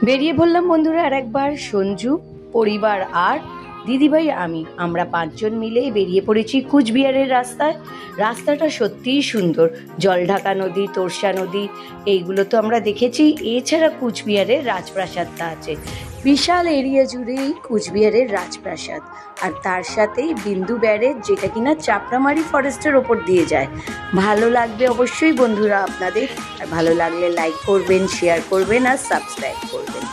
বেরিয়ে পড়লাম বন্ধুরা আর একবার। সঞ্জু, পরিবার আর দিদিভাই আমরা 5 জন মিলে বেরিয়ে পড়েছি কুচবিহারের রাস্তায়। রাস্তাটা সত্যিই সুন্দর, জলঢাকা নদী, তোরসা নদী এইগুলো তো আমরা দেখেছি। এছাড়া কুচবিহারের রাজপ্রাসাদটা আছে, বিশাল এরিয়া জুড়েই কুচবিহারের রাজপ্রাসাদ, আর তার সাথেই বিন্দু ব্যারেজ, যেটা কিনা চাপড়ামারি ফরেস্টের ওপর দিয়ে যায়। ভালো লাগবে অবশ্যই বন্ধুরা আপনাদের, আর ভালো লাগলে লাইক করবেন, শেয়ার করবেন আর সাবস্ক্রাইব করবেন,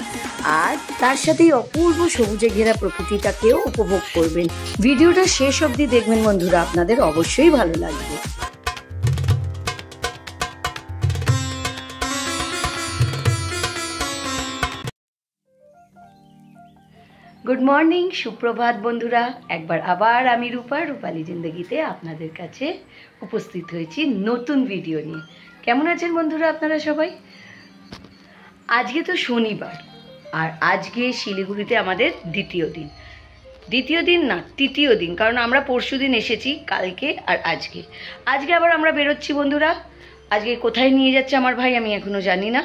আর তার সাথেই অপূর্ব সবুজে ঘেরা প্রকৃতিটাকেও উপভোগ করবেন। ভিডিওটা শেষ অবধি দেখবেন বন্ধুরা, আপনাদের অবশ্যই ভালো লাগবে। গুড মর্নিং, সুপ্রভাত বন্ধুরা। একবার আবার আমি রূপালী জিন্দগিতে আপনাদের কাছে উপস্থিত হয়েছি নতুন ভিডিও নিয়ে। কেমন আছেন বন্ধুরা আপনারা সবাই? আজকে তো শনিবার, আর আজকে শিলিগুড়িতে আমাদের তৃতীয় দিন, কারণ আমরা পরশুদিন এসেছি, কালকে আর আজকে আবার আমরা বেরোচ্ছি বন্ধুরা। আজকে কোথায় নিয়ে যাচ্ছে আমার ভাই আমি এখনো জানি না,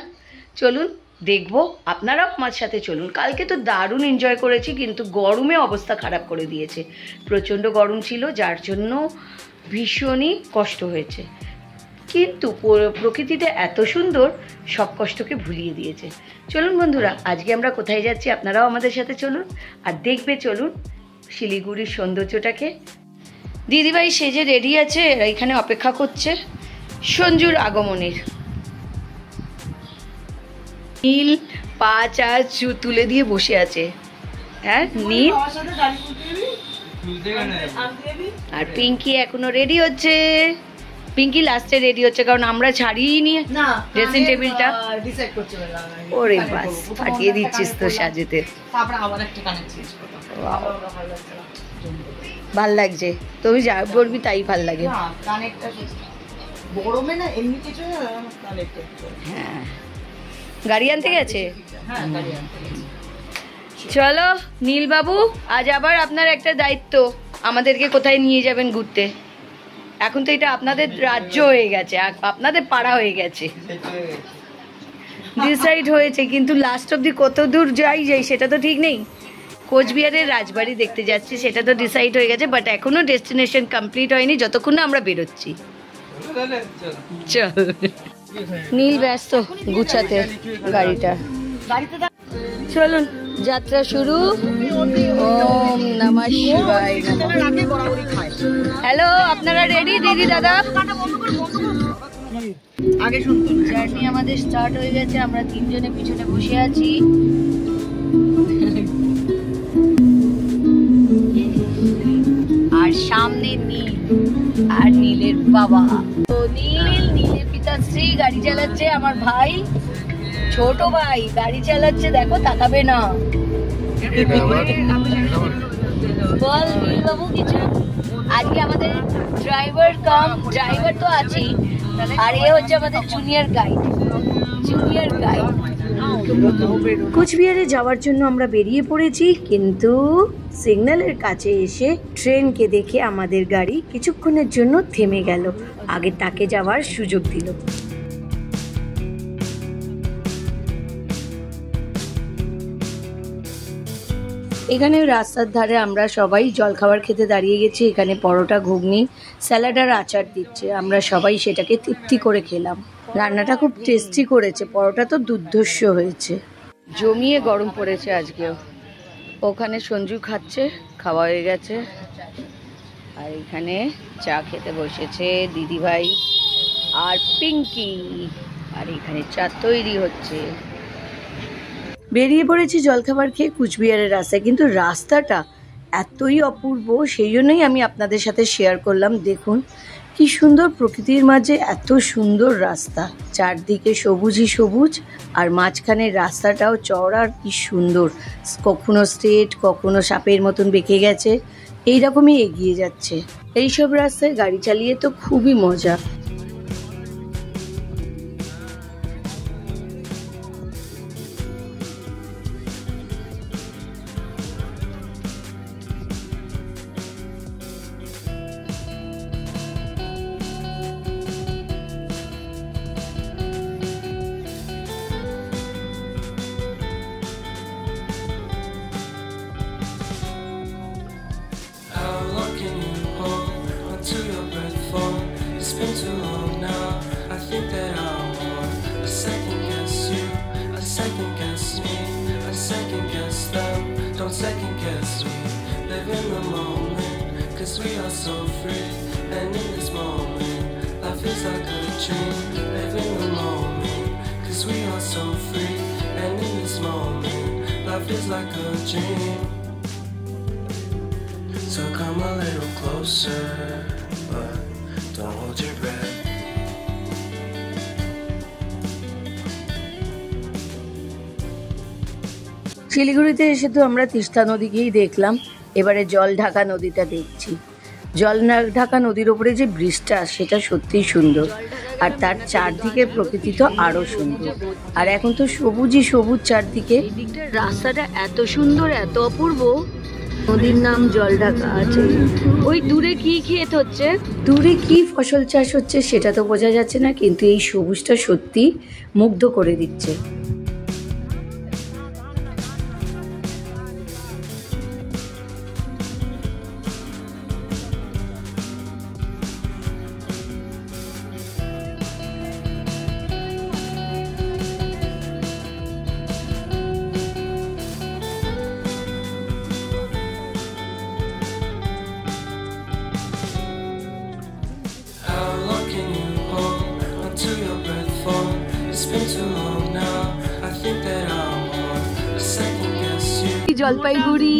চলুন দেখবো, আপনারাও আমার সাথে চলুন। কালকে তো দারুণ এনজয় করেছি, কিন্তু গরমে অবস্থা খারাপ করে দিয়েছে, প্রচণ্ড গরম ছিল, যার জন্য ভীষণই কষ্ট হয়েছে। কিন্তু প্রকৃতিটা এত সুন্দর, সব কষ্টকে ভুলিয়ে দিয়েছে। চলুন বন্ধুরা, আজকে আমরা কোথায় যাচ্ছি আপনারাও আমাদের সাথে চলুন আর দেখবে চলুন শিলিগুড়ির সৌন্দর্যটাকে। দিদিভাই সেজে রেডি আছে, এখানে অপেক্ষা করছে সঞ্জুর আগমনের। নীল পা চা তুলে দিয়ে বসে আছে, হ্যাঁ নীল, আর পিঙ্কি এখনো রেডি হচ্ছে। পিঙ্কি লাস্টে রেডি হচ্ছে, কারণ আমরা ছাড়িয়ে নিয়ে ড্রেসিং টেবিলটা। ওরে বাস, ফাটিয়ে দিচ্ছিস তো সাজেতে। ভাল লাগছে, তুমি যা বলবি তাই ভাল লাগে। হ্যাঁ, গাড়ি আনতে গেছে। চলো নীল বাবু, আজ আবার আপনার একটা দায়িত্ব, আমাদেরকে কোথায় নিয়ে যাবেন ঘুরতে। এখন তো এটা আপনাদের রাজ্য হয়ে গেছে, আপনাদের পাড়া হয়ে গেছে, ডিসাইড হয়েছে, কিন্তু লাস্ট অব্দি কত দূর যাই সেটা তো ঠিক নেই। কোচবিহারের রাজবাড়ি দেখতে যাচ্ছি, সেটা তো ডিসাইড হয়ে গেছে, বাট এখনো ডেস্টিনেশন কমপ্লিট হয়নি যতক্ষণ না আমরা বেরোচ্ছি। চল, নীল ব্যস্ত গুছাতে গাড়িটা। চলুন, যাত্রা শুরু। ওম নমঃ শিবায়। হ্যালো, আপনারা রেডি দিদি দাদা? জার্নি আমাদের স্টার্ট হয়ে গেছে, আমরা 3 জনে পিছনে বসে আছি। আর সামনে নীল আর নীলের বাবা। তো নীলের পিতাশ্রী গাড়ি চালাচ্ছে, আমার ভাই, ছোট ভাই গাড়ি চালাচ্ছে, দেখো তাকাবে না। বল নীলবাবু কিছু। আজকে আমাদের ড্রাইভার তো আছেই, আর এ হচ্ছে আমাদের জুনিয়র গাইড। কুচবিহারে যাওয়ার জন্য আমরা বেরিয়ে পড়েছি, কিন্তু সিগন্যালের কাছে এসে ট্রেনকে দেখে আমাদের গাড়ি কিছুক্ষণের জন্য থেমে গেল, আগে তাকে যাওয়ার সুযোগ দিল। এখানে রাস্তার ধারে আমরা সবাই জলখাবার খেতে দাঁড়িয়ে গেছি। এখানে পরোটা, ঘুগনি, স্যালাড আর আচার দিচ্ছে, আমরা সবাই সেটাকে তৃপ্তি করে খেলাম। রান্নাটা খুব টেস্টি করেছে, পরোটা তো দুর্ধর্ষ হয়েছে, জমিয়ে গরম পড়েছে আজকেও। ওখানে সঞ্জু খাচ্ছে, খাওয়া হয়ে গেছে, আর এখানে চা খেতে বসেছে দিদিভাই আর পিঙ্কি, আর এখানে চা তৈরি হচ্ছে। বেরিয়ে পড়েছি জলখাবার খেয়ে কুচবিহারের রাস্তায়, কিন্তু রাস্তাটা এতই অপূর্ব, সেই জন্যই আমি আপনাদের সাথে শেয়ার করলাম। দেখুন কি সুন্দর, প্রকৃতির মাঝে এত সুন্দর রাস্তা, চারদিকে সবুজই সবুজ, আর মাঝখানের রাস্তাটাও চওড়া, আর কি সুন্দর, কখনো স্ট্রেট, কখনো সাপের মতন বেঁকে গেছে, এইরকমই এগিয়ে যাচ্ছে। এইসব রাস্তায় গাড়ি চালিয়ে তো খুবই মজা। second guess them, don't second guess me. Live in the moment, cause we are so free. And in this moment, life is like a dream. Live in the moment, cause we are so free. And in this moment, life is like a dream. So come a little closer, but don't hold your breath. শিলিগুড়িতে এসে তো আমরা তিস্তা নদীকেই দেখলাম, এবারে জল ঢাকা নদীটা দেখছি। জল ঢাকা নদীর ওপরে যে ব্রিজটা সেটা সত্যিই সুন্দর, আর তার চারদিকের প্রকৃতি তো আরো সুন্দর। আর এখন তো সবুজই সবুজ চারদিকে। রাস্তাটা এত সুন্দর, এত অপূর্ব। নদীর নাম জল ঢাকা আছে। ওই দূরে কি ক্ষেত হচ্ছে, দূরে কি ফসল চাষ হচ্ছে সেটা তো বোঝা যাচ্ছে না, কিন্তু এই সবুজটা সত্যি মুগ্ধ করে দিচ্ছে। জলপাইগুড়ি,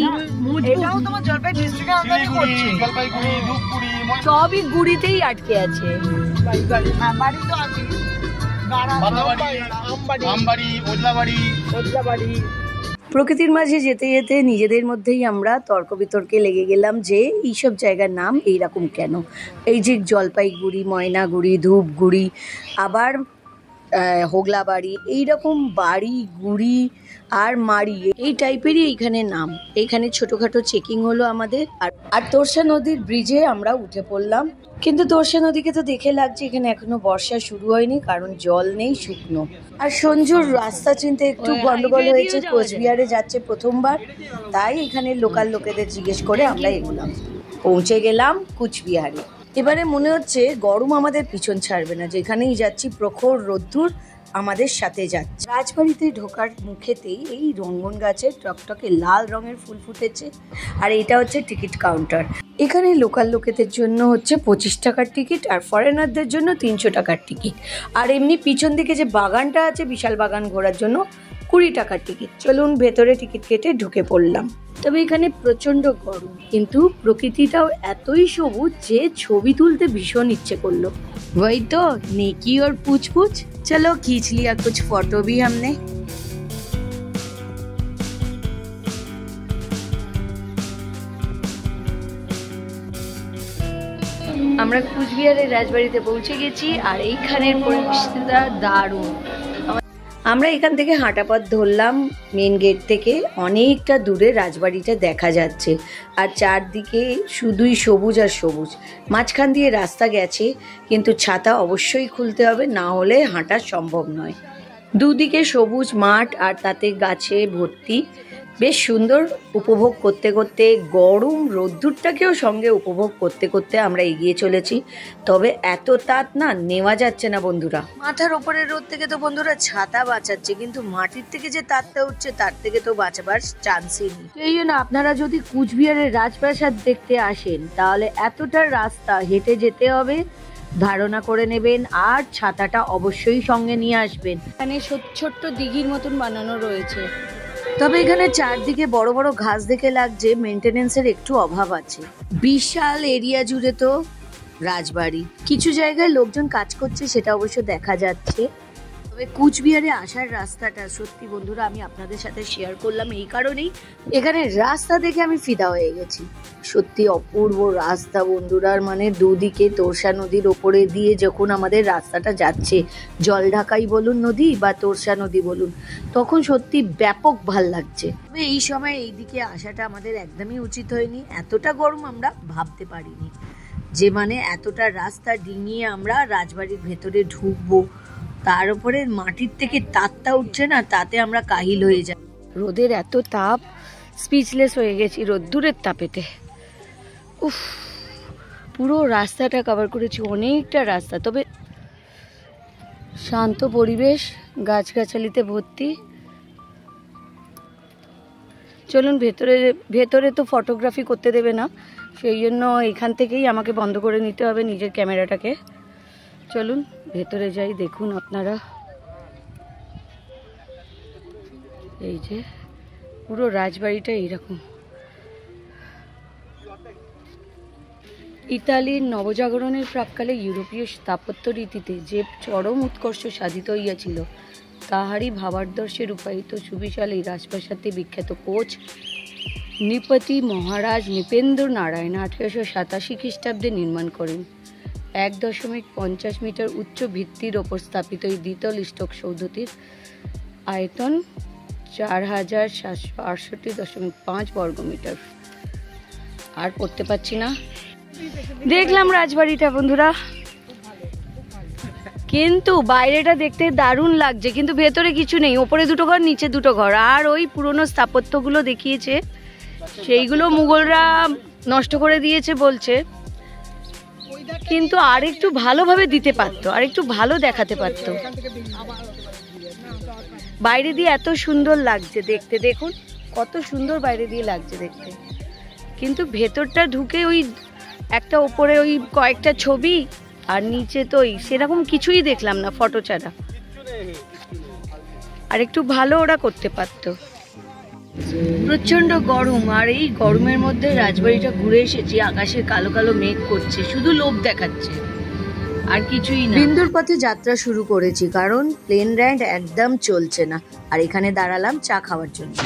এটাও তোমার জলপাইগুড়ি ডিস্ট্রিক্টের আন্ডারে পড়ছে। জলপাইগুড়ি, ধূপগুড়ি সবই গুড়িতেই আটকে আছে। বাড়ি তো আছে, আমবাড়ি, ওজলাবাড়ি। প্রকৃতির মাঝে যেতে যেতে নিজেদের মধ্যেই আমরা তর্ক বিতর্কে লেগে গেলাম যে এইসব জায়গার নাম এইরকম কেন। এই যে জলপাইগুড়ি, ময়নাগুড়ি, ধূপগুড়ি, আবার হোগলাবাড়ি, এইরকম বাড়ি, গুড়ি আর মাড়ি এই টাইপেরই এইখানে নাম। এইখানে ছোটখাটো চেকিং হলো আমাদের। আর তোরসা নদীর ব্রিজে আমরা উঠে পড়লাম, কিন্তু তোরসা নদীকে তো দেখে লাগছে এখানে এখনো বর্ষা শুরু হয়নি, কারণ জল নেই, শুকনো। আর সঞ্জুর রাস্তা চিনতে একটু গন্ডগোল হয়েছে, কোচবিহারে যাচ্ছে প্রথমবার, তাই এখানে লোকাল লোকেদের জিজ্ঞেস করে আমরা এগোলাম। পৌঁছে গেলাম কুচবিহারে। এবারে মনে হচ্ছে গরম আমাদের পিছন ছাড়বে না, যেখানেই যাচ্ছি প্রখর রোদ্দুর আমাদের সাথে যাচ্ছে। রাজবাড়িতে ঢোকার মুখেতেই এই রঙ্গন গাছের টকটকে লাল রঙের ফুল ফুটেছে, আর এটা হচ্ছে টিকিট কাউন্টার। এখানে লোকাল লোকেদের জন্য হচ্ছে 25 টাকার টিকিট, আর ফরেনারদের জন্য 300 টাকার টিকিট। আর এমনি পিছন দিকে যে বাগানটা আছে, বিশাল বাগান ঘোরার জন্য 20 টাকার টিকিট। চলুন ভেতরে টিকিট কেটে ঢুকে পড়লাম। তবে এখানে প্রচন্ড গরম, কিন্তু প্রকৃতিটাও এতই সবুজ যে ছবি তুলতে ভীষণ ইচ্ছে করলো। वही तो नेकी और पूछ पूछ। चलो खींच लिया कुछ फोटो भी हमने। আমরা কুচবিহারের রাজবাড়িতে পৌঁছে গেছি, আর এইখানের পরিবেশটা দারুণ। আমরা এখান থেকে হাঁটা পথ ধরলাম মেন গেট থেকে। অনেকটা দূরে রাজবাড়িটা দেখা যাচ্ছে, আর চারদিকে শুধুই সবুজ আর সবুজ। মাঝখান দিয়ে রাস্তা গেছে, কিন্তু ছাতা অবশ্যই খুলতে হবে, না হলে হাঁটা সম্ভব নয়। দুদিকে সবুজ মাঠ, আর তাতে গাছে ভর্তি। বেশ সুন্দর। উপভোগ করতে করতে, গরম রোদ্দুরটাকেও সঙ্গে উপভোগ করতে করতে আমরা এগিয়ে চলেছি। তবে এত তাত না, নেওয়া যাচ্ছে না বন্ধুরা। মাথার ওপরের রোদ থেকে তো বন্ধুরা ছাতা বাঁচাচ্ছে, কিন্তু মাটির থেকে যে তাতটা উঠছে তার থেকে তো বাঁচাবার চান্সই নেই। এই জন্য আপনারা যদি কুচবিহারের রাজপ্রাসাদ দেখতে আসেন, তাহলে এতটা রাস্তা হেঁটে যেতে হবে, ধারণা করে নেবেন, আর ছাতাটা অবশ্যই সঙ্গে নিয়ে আসবেন। এখানে ছোট্ট দিঘির মতন বানানো রয়েছে, তবে এখানে চারদিকে বড় বড় ঘাস দেখে লাগছে মেনটেনেন্সের একটু অভাব আছে। বিশাল এরিয়া জুড়ে তো রাজবাড়ি, কিছু জায়গায় লোকজন কাজ করছে সেটা অবশ্য দেখা যাচ্ছে। তবে কুচবিহারে আসার রাস্তাটা সত্যি বন্ধুরা আমি আপনাদের সাথে শেয়ার করলাম এই কারণেই, এখানে রাস্তা দেখে আমি ফিদা হয়ে গেছি। সত্যি অপূর্ব রাস্তা বন্ধুরা। মানে দুদিকে তোরসা নদীর ওপরে দিয়ে যখন আমাদের রাস্তাটা যাচ্ছে, জল ঢাকাই বলুন নদী বা তোরসা নদী বলুন, তখন সত্যি ব্যাপক ভাল লাগছে। তবে এই সময় এইদিকে আসাটা আমাদের একদমই উচিত হয়নি। এতটা গরম আমরা ভাবতে পারিনি যে মানে এতটা রাস্তা ডিঙিয়ে আমরা রাজবাড়ির ভেতরে ঢুকবো। তার উপরে মাটির থেকে তাতটা উঠছে না, তাতে আমরা কাহিল হয়ে যাই। রোদের এত তাপ, স্পিচলেস হয়ে গেছি রোদ্দুরের তাপেতে। উফ, পুরো রাস্তাটা কভার করেছি, অনেকটা রাস্তা। তবে শান্ত পরিবেশ, গাছগাছালিতে ভর্তি, চলুন, ভেতরে তো ফটোগ্রাফি করতে দেবে না, সেই জন্য এখান থেকেই আমাকে বন্ধ করে নিতে হবে নিজের ক্যামেরাটাকে। চলুন ভেতরে যাই, দেখুন আপনারা। এই যে পুরো রাজবাড়িটা এইরকম। ইতালির নবজাগরণের প্রাক্কালে ইউরোপীয় স্থাপত্য রীতিতে যে চরম উৎকর্ষ সাধিত হইয়াছিল, তাহারই ভাবাদর্শে রূপায়িত সুবিশাল এই রাজপ্রাসাদে বিখ্যাত কোচ নৃপতি মহারাজ নৃপেন্দ্র নারায়ণ 1887 খ্রিস্টাব্দে নির্মাণ করেন। 1.50 মিটার উচ্চ ভিত্তির ওপর স্থাপিত এই দ্বিতল স্টক সৌধটির আয়তন 4768.5 বর্গমিটার। আর পড়তে পারছি না। দেখলাম রাজবাড়িটা বন্ধুরা, কিন্তু বাইরেটা দেখতে দারুণ লাগছে, কিন্তু ভেতরে কিছু নেই। ওপরে দুটো ঘর, নিচে দুটো ঘর, আর ওই পুরনো স্থাপত্যগুলো দেখিয়েছে, সেইগুলো মুঘলরা নষ্ট করে দিয়েছে বলছে, কিন্তু আর একটু ভালোভাবে দিতে পারতো, আর একটু ভালো দেখাতে পারতো। বাইরে দিয়ে এত সুন্দর লাগছে দেখতে, দেখুন কত সুন্দর বাইরে দিয়ে লাগছে দেখতে, কিন্তু ভেতরটা ঢুকে ওই একটা ওপরে ওই কয়েকটা ছবি, আর নিচে তো সেরকম কিছুই দেখলাম না ফটো ছাড়া। আর একটু ভালো ওরা করতে পারতো। প্রচন্ড গরম, আর এই গরমের মধ্যে রাজবাড়িটা ঘুরে এসেছি। আকাশে কালো কালো মেঘ করছে, শুধু লোভ দেখাচ্ছে, আর কিছুই না। বিন্দুর পথে যাত্রা শুরু করেছি, কারণ প্লেন রাইড একদম চলছে না, আর এখানে দাঁড়ালাম চা খাওয়ার জন্য।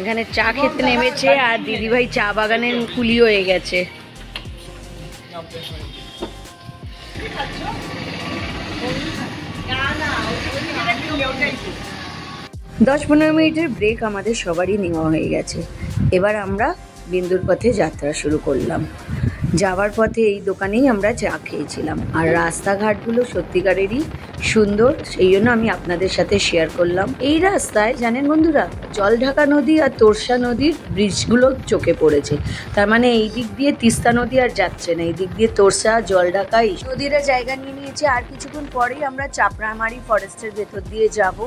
এখানে চা খেতে নেমেছে, আর দিদিভাই চা বাগানের কুলি হয়ে গেছে। 10-15 মিনিটের ব্রেক আমাদের সবারই নেওয়া হয়ে গেছে। এবার আমরা বিন্দুর পথে যাত্রা শুরু করলাম। যাওয়ার পথে এই দোকানেই আমরা চা খেয়েছিলাম, আর রাস্তাঘাটগুলো সত্যিকারেরই সুন্দর, সেই জন্য আমি আপনাদের সাথে শেয়ার করলাম। এই রাস্তায় জানেন বন্ধুরা, জলঢাকা নদী আর তোরসা নদীর ব্রিজগুলো চোখে পড়েছে। তার মানে এই দিক দিয়ে তিস্তা নদী আর যাচ্ছে না, এই দিক দিয়ে তোরসা, জলঢাকা নদীরা জায়গা নিয়ে নিয়েছে। আর কিছুক্ষণ পরেই আমরা চাপড়ামারি ফরেস্টের ভেতর দিয়ে যাব।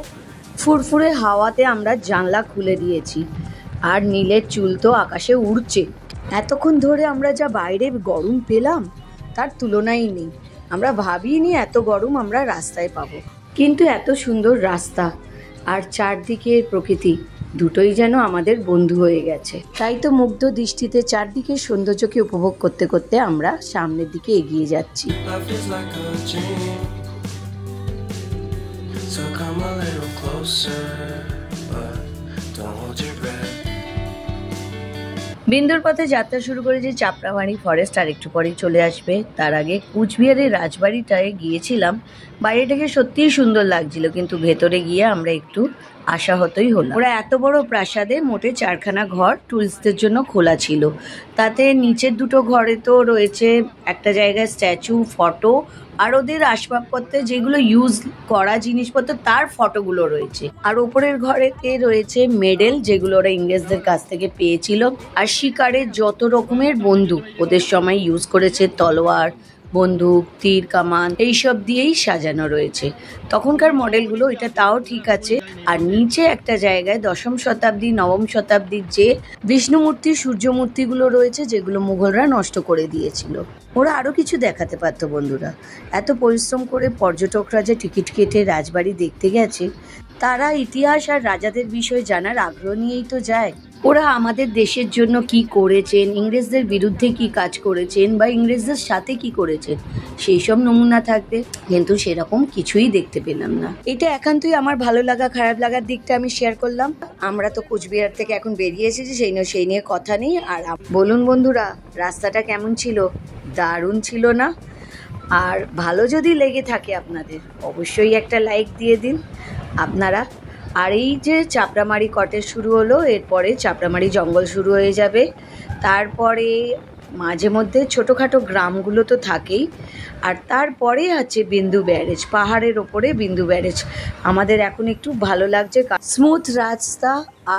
ফুরফুরে হাওয়াতে আমরা জানলা খুলে দিয়েছি, আর নীলের চুল তো আকাশে উড়ছে। এতক্ষণ ধরে আমরা যা বাইরে গরম পেলাম তার তুলনাই নেই। আমরা ভাবিনি এত গরম আমরা রাস্তায় পাবো, কিন্তু এত সুন্দর রাস্তা আর চারদিকের প্রকৃতি দুটোই যেন আমাদের বন্ধু হয়ে গেছে। তাই তো মুগ্ধ দৃষ্টিতে চারদিকের সৌন্দর্যকে উপভোগ করতে করতে আমরা সামনের দিকে এগিয়ে যাচ্ছি। So come a little closer, but don't hold your breath. বিন্দুর পথে যাত্রা শুরু করেছি চাপড়ামারি ফরেস্ট, আর একটু পরেই চলে আসবে। তার আগে কুচবিহারের রাজবাড়িটায় গিয়েছিলাম, বাইরেটাকে সত্যিই সুন্দর লাগছিল, কিন্তু ভেতরে গিয়ে আমরা একটু আশাহতই হলাম। ওরা এত বড় প্রাসাদে মোটে 4খানা ঘর টুরিস্টদের জন্য খোলা ছিল। তাতে নিচের দুটো ঘরে তো রয়েছে একটা জায়গায় স্ট্যাচু, ফটো, আর ওদের আসবাবপত্রে যেগুলো ইউজ করা জিনিসপত্র তার ফটোগুলো রয়েছে। আর ওপরের ঘরেতে রয়েছে মেডেল, যেগুলো ওরা ইংরেজদের কাছ থেকে পেয়েছিল, আর শিকারের যত রকমের বন্দুক ওদের সময় ইউজ করেছে, তলোয়ার, বন্দুক, তীর, কামান, এইসব দিয়েই সাজানো রয়েছে তখনকার মডেলগুলো। এটা তাও ঠিক আছে। আর নিচে একটা জায়গায় 10ম শতাব্দী, 9ম শতাব্দীর যে বিষ্ণু মূর্তি, সূর্য মূর্তিগুলো রয়েছে, যেগুলো মুঘলরা নষ্ট করে দিয়েছিল। ওরা আরও কিছু দেখাতে পারতো বন্ধুরা। এত পরিশ্রম করে পর্যটকরা যে টিকিট কেটে রাজবাড়ি দেখতে গেছে, তারা ইতিহাস আর রাজাদের বিষয়ে জানার আগ্রহ নিয়েই তো যায়। ওরা আমাদের দেশের জন্য কি করেছেন, ইংরেজদের বিরুদ্ধে কি কাজ করেছেন, বা ইংরেজদের সাথে কি করেছেন, সেই সব নমুনা থাকবে, কিন্তু সেরকম কিছুই দেখতে পেলাম না। এটা একান্তই আমার ভালো লাগা খারাপ লাগার দিকটা আমি শেয়ার করলাম। আমরা তো কোচবিহার থেকে এখন বেরিয়ে এসেছি, সেই নিয়ে কথা নেই। আর বলুন বন্ধুরা, রাস্তাটা কেমন ছিল? দারুণ ছিল না? আর ভালো যদি লেগে থাকে আপনাদের, অবশ্যই একটা লাইক দিয়ে দিন আপনারা। আর এই যে চাপড়ামারি কটেজ শুরু হলো, এরপরে চাপড়ামারি জঙ্গল শুরু হয়ে যাবে, তারপরে মাঝে মধ্যে ছোটোখাটো গ্রামগুলো তো থাকেই, আর তারপরে আছে বিন্দু ব্যারেজ, পাহাড়ের ওপরে বিন্দু ব্যারেজ। আমাদের এখন একটু ভালো লাগছে, স্মুথ রাস্তা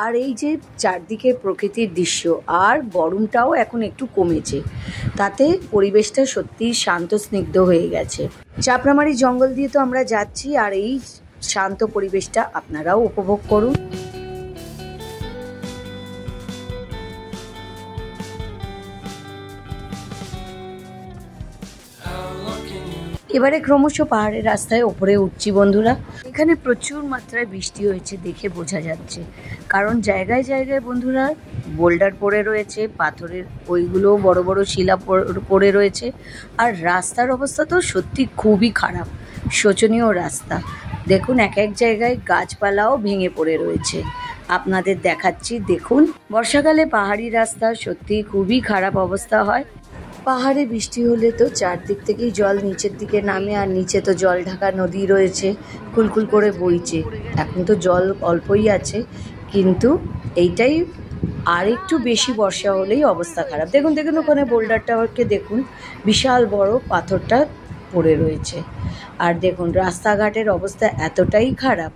আর এই যে চারদিকে প্রকৃতির দৃশ্য, আর গরমটাও এখন একটু কমেছে, তাতে পরিবেশটা সত্যিই শান্ত স্নিগ্ধ হয়ে গেছে। চাপড়ামারি জঙ্গল দিয়ে তো আমরা যাচ্ছি, আর এই শান্ত পরিবেশটা আপনারাও উপভোগ করুন। এবারে ক্রমশ পাহাড়ের রাস্তায় ওপরে উঠছি বন্ধুরা। এখানে প্রচুর মাত্রায় বৃষ্টি হয়েছে দেখে বোঝা যাচ্ছে, কারণ জায়গায় জায়গায় বন্ধুরা বোল্ডার পড়ে রয়েছে, পাথরের ওইগুলো বড় বড় শিলা পড়ে রয়েছে, আর রাস্তার অবস্থা তো সত্যি খুবই খারাপ, শোচনীয় রাস্তা। দেখুন এক এক জায়গায় গাছপালাও ভেঙে পড়ে রয়েছে, আপনাদের দেখাচ্ছি দেখুন। বর্ষাকালে পাহাড়ি রাস্তা সত্যি খুবই খারাপ অবস্থা হয়। পাহাড়ে বৃষ্টি হলে তো চারদিক থেকেই জল নিচের দিকে নামে, আর নিচে তো জল ঢাকা নদী রয়েছে, কুলকুল করে বইছে। এখন তো জল অল্পই আছে, কিন্তু এইটাই আর একটু বেশি বর্ষা হলেই অবস্থা খারাপ। দেখুন দেখুন ওখানে বোল্ডারটাকে দেখুন, বিশাল বড় পাথরটা পড়ে রয়েছে। আর দেখুন রাস্তাঘাটের অবস্থা এতটাই খারাপ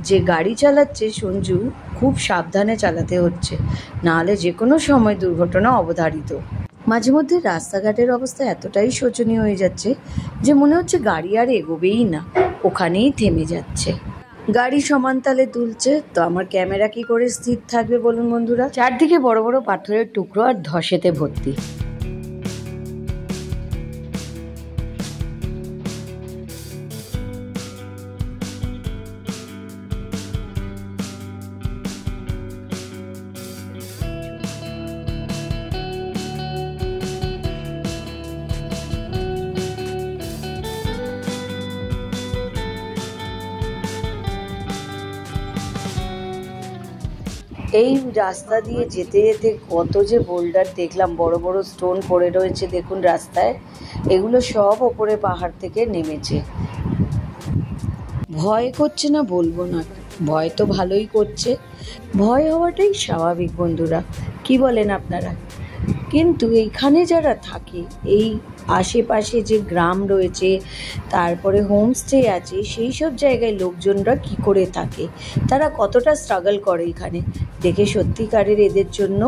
যে গাড়ি চালাচ্ছে সঞ্জু খুব সাবধানে চালাতে হচ্ছে, নাহলে যে কোনো সময় দুর্ঘটনা অবধারিত। মাঝে মধ্যে রাস্তাঘাটের অবস্থা এতটাই শোচনীয় হয়ে যাচ্ছে যে মনে হচ্ছে গাড়ি আর এগোবেই না, ওখানেই থেমে যাচ্ছে। গাড়ি সমানতালে তুলছে, তো আমার ক্যামেরা কি করে স্থির থাকবে বলুন বন্ধুরা। চারদিকে বড় বড় পাথরের টুকরো আর ধসেতে ভর্তি। এই রাস্তা দিয়ে যেতে যেতে কত যে বোল্ডার দেখলাম, বড় বড় স্টোন পড়ে রয়েছে দেখুন রাস্তায়, এগুলো সব ওপরে পাহাড় থেকে নেমেছে। ভয় করছে না বলবো না, ভয় তো ভালোই করছে, ভয় হওয়াটাই স্বাভাবিক বন্ধুরা, কি বলেন আপনারা? কিন্তু এইখানে যারা থাকে, এই আশেপাশে যে গ্রাম রয়েছে, তারপরে হোমস্টে আছে, সেই সব জায়গায় লোকজনরা কি করে থাকে, তারা কতটা স্ট্রাগল করে এখানে, দেখে সত্যিকারের এদের জন্য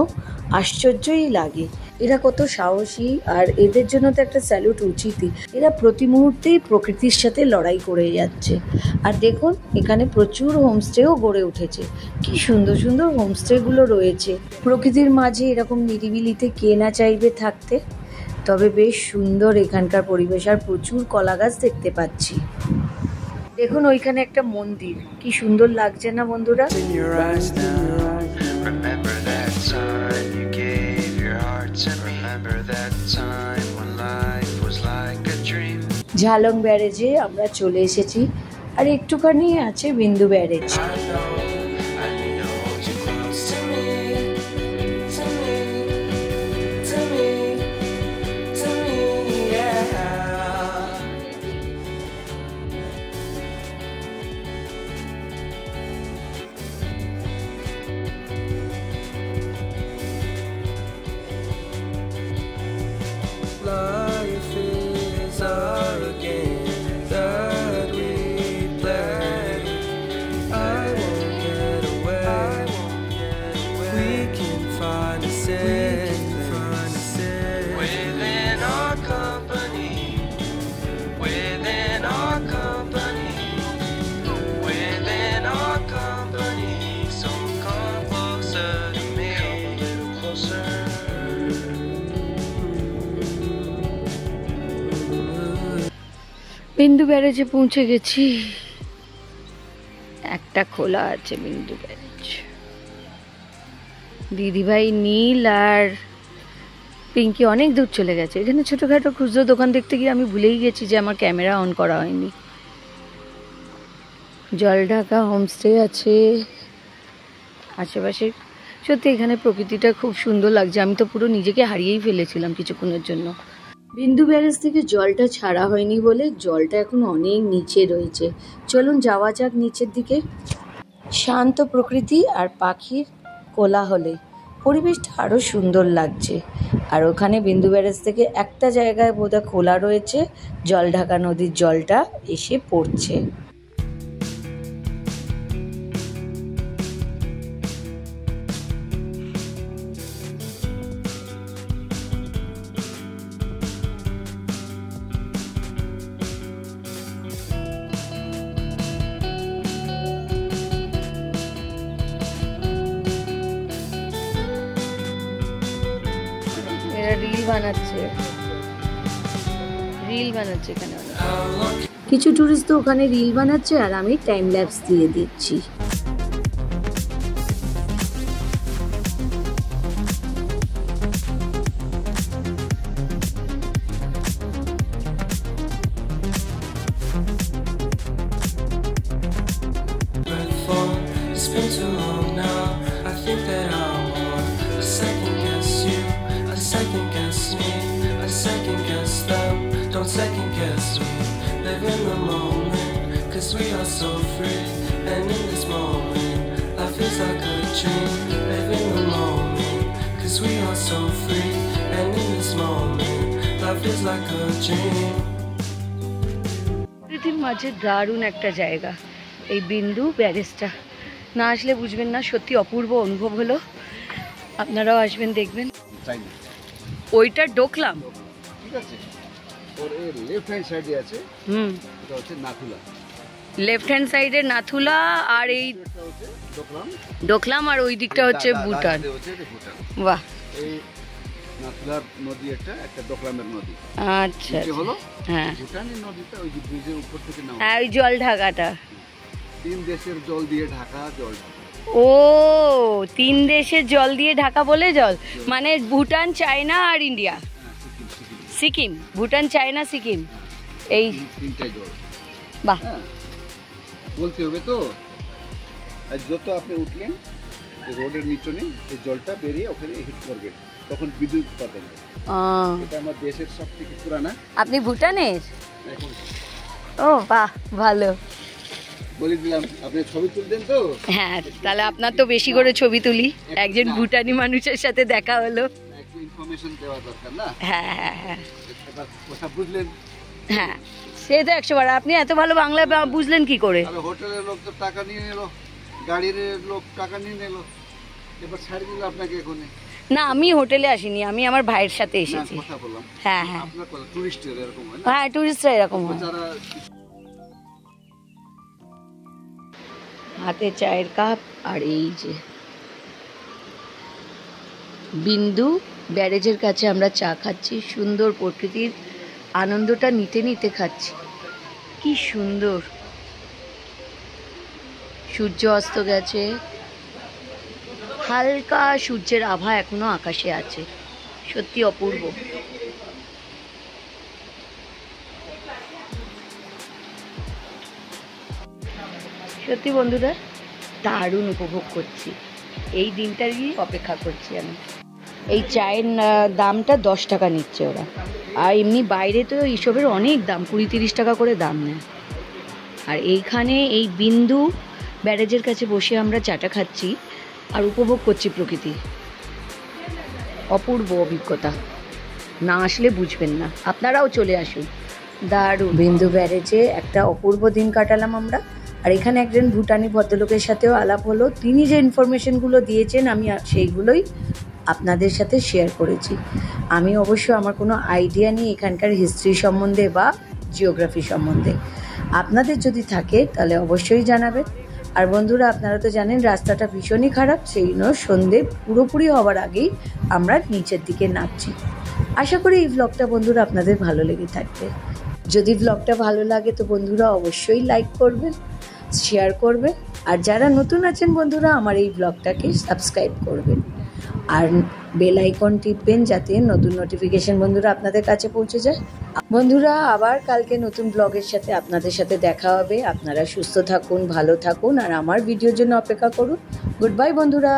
আশ্চর্যই লাগে। এরা কত সাহসী, আর এদের জন্য তো একটা স্যালুট উচিতই। এরা প্রতি মুহূর্তেই প্রকৃতির সাথে লড়াই করে যাচ্ছে। আর দেখুন এখানে প্রচুর হোমস্টেও গড়ে উঠেছে, কি সুন্দর সুন্দর হোমস্টেগুলো রয়েছে। প্রকৃতির মাঝে এরকম নিরিবিলিতে কে না চাইবে থাকতে। তবে বেশ সুন্দর এখানকার পরিবেশ, আর প্রচুর কলা গাছ দেখতে পাচ্ছি। দেখুন ওইখানে একটা মন্দির, কি সুন্দর লাগছে না বন্ধুরা? ঝালং ব্যারেজে আমরা চলে এসেছি, আর একটুখানি আছে বিন্দু barrage. Life is our game that we play. I won't get away. We can find a safe within our company. Within our company. Within our company. So come closer to me. Come a little closer. বিন্দু ব্যারেজে পৌঁছে গেছি, একটা খোলা আছে বিন্দু barrage. দিদিভাই নীল আর পিঙ্কি অনেক দূর চলে গেছে। এখানে ছোটোখাটো খুচরো দোকান দেখতে গিয়ে আমি ভুলেই গেছি যে আমার ক্যামেরা অন করা হয়নি। জলঢাকা হোমস্টে আছে আশেপাশে। সত্যি এখানে প্রকৃতিটা খুব সুন্দর লাগছে, আমি তো পুরো নিজেকে হারিয়েই ফেলেছিলাম কিছুক্ষণের জন্য। বিন্দু ব্যারেজ থেকে জলটা ছাড়া হয়নি বলে জলটা এখন অনেক নিচে রয়েছে। চলুন যাওয়া যাক নিচের দিকে। শান্ত প্রকৃতি আর পাখির কোলাহলে পরিবেশটা আরও সুন্দর লাগছে। আর ওখানে বিন্দু ব্যারেজ থেকে একটা জায়গায় বোধহয় খোলা রয়েছে, জলঢাকা নদীর জলটা এসে পড়ছে। রিল বানাচ্ছে এখানে। কিছু টুরিস্ট তো ওখানে রিল বানাচ্ছে আর আমি টাইম ল্যাপস দিয়ে দিচ্ছি। It's been too long now. I think that I want to second guess you, I second guess me, I second guess them. Don't second guess me. Live in the moment, 'cause we are so free. And in this moment, life is like a dream. Live in the moment, 'cause we are so free. And in this moment, life is like a dream. পৃথিবীর মাঝে দারুণ একটা জায়গা এই বিন্দু ব্যারেজটা। না আসলে বুঝবেন না, সত্যি অপূর্ব অনুভব হলো। আপনারাও আসবেন, দেখবেন। ওইটা ডোকলাম, ঠিক আছে। ওর এই লেফট হ্যান্ড সাইডে আছে, এটা হচ্ছে নাথুলা। লেফট হ্যান্ড সাইডে নাথুলা আর এই এটা হচ্ছে ডোকলাম, ডোকলাম, আর ওই দিকটা হচ্ছে ভুটান। বাহ, এই নাথুলার নদী একটা ডোকলামের নদী। আচ্ছা, হলো হ্যাঁ, ভুটানের নদীটা ওই যে ব্রিজের উপর থেকে নামা। হ্যাঁ, ওই জল ঢাকাটা 3 দেশের জল দিয়ে ঢাকা জল। ও, 3 দেশের জল দিয়ে ঢাকা বলে জল, মানে ভুটান, চায়না আর ইন্ডিয়া। সিকিম, ভুটান, চায়না, সিকিম, এই 3টে জল। বাহ, বলতে হবে তো। আর যত আপনি উঠলেন রোডের নিচনে এই জলটা বেরিয়ে ওখানে হিট করবে, তখন বিদ্যুৎ উৎপাদন হবে। এটা আমার দেশের সবথেকে পুরানা। আপনি ভুটানের? এখন ও বাহ, ভালো। বলে দিলাম, আপনি ছবি তুলতেন তো। হ্যাঁ, তাহলে আপনার তো বেশি করে ছবি তুলি, একজন ভুটানি মানুষের সাথে দেখা হলো। একটু ইনফরমেশন দেওয়া দরকার না? হ্যাঁ হ্যাঁ হ্যাঁ এবার কথা বুঝলেন? হ্যাঁ, সে তো 100 বার। আপনি এত ভালো বাংলা বুঝলেন কি করে? হোটেলের লোক তো টাকা নিয়ে নিল, গাড়ির লোক টাকা নিয়ে নিল, এবার ছাড়ি দিল আপনাকে এখানে। না, আমি হোটেলে আসিনি, আমি আমার ভাইয়ের সাথে এসেছি। কথা বললাম। হ্যাঁ হ্যাঁ, আপনার কথা টুরিস্টের এরকম হয় না? হ্যাঁ, টুরিস্টরা এরকম হয়। যারা হাতে চায়ের কাপ, আর এই যে বিন্দু ব্যারেজের কাছে আমরা চা খাচ্ছি, সুন্দর প্রকৃতির আনন্দটা নিতে নিতে খাচ্ছি। কি সুন্দর, সূর্য অস্ত গেছে, হালকা সূর্যের আভা এখনো আকাশে আছে, সত্যি অপূর্ব। সত্যি বন্ধুরা, দারুণ উপভোগ করছি, এই দিনটারই অপেক্ষা করছি আমি। এই চায়ের দামটা 10 টাকা নিচ্ছে ওরা, আর এমনি বাইরে তো এইসবের অনেক দাম, 20-30 টাকা করে দাম নেয়। আর এইখানে এই বিন্দু ব্যারেজের কাছে বসে আমরা চাটা খাচ্ছি আর উপভোগ করছি প্রকৃতি। অপূর্ব অভিজ্ঞতা, না আসলে বুঝবেন না। আপনারাও চলে আসুন, দারুণ। বিন্দু ব্যারেজে একটা অপূর্ব দিন কাটালাম আমরা। আর এখানে একজন ভুটানি ভদ্রলোকের সাথেও আলাপ হলো, তিনি যে ইনফরমেশনগুলো দিয়েছেন আমি সেইগুলোই আপনাদের সাথে শেয়ার করেছি। আমি অবশ্য আমার কোনো আইডিয়া নেই এখানকার হিস্ট্রি সম্বন্ধে বা জিওগ্রাফি সম্বন্ধে। আপনাদের যদি থাকে তাহলে অবশ্যই জানাবেন। আর বন্ধুরা, আপনারা তো জানেন রাস্তাটা ভীষণই খারাপ, সেই জন্য সন্ধে পুরোপুরি হওয়ার আগেই আমরা নিচের দিকে নামছি। আশা করি এই ব্লগটা বন্ধুরা আপনাদের ভালো লেগে থাকবে। যদি ব্লগটা ভালো লাগে তো বন্ধুরা অবশ্যই লাইক করবেন, শেয়ার করবেন, আর যারা নতুন আছেন বন্ধুরা আমার এই ব্লগটাকে সাবস্ক্রাইব করবেন আর বেল আইকন টিপবেন যাতে নতুন নোটিফিকেশন বন্ধুরা আপনাদের কাছে পৌঁছে যায়। বন্ধুরা, আবার কালকে নতুন ব্লগের সাথে আপনাদের সাথে দেখা হবে। আপনারা সুস্থ থাকুন, ভালো থাকুন, আর আমার ভিডিওর জন্য অপেক্ষা করুন। গুড বাই বন্ধুরা।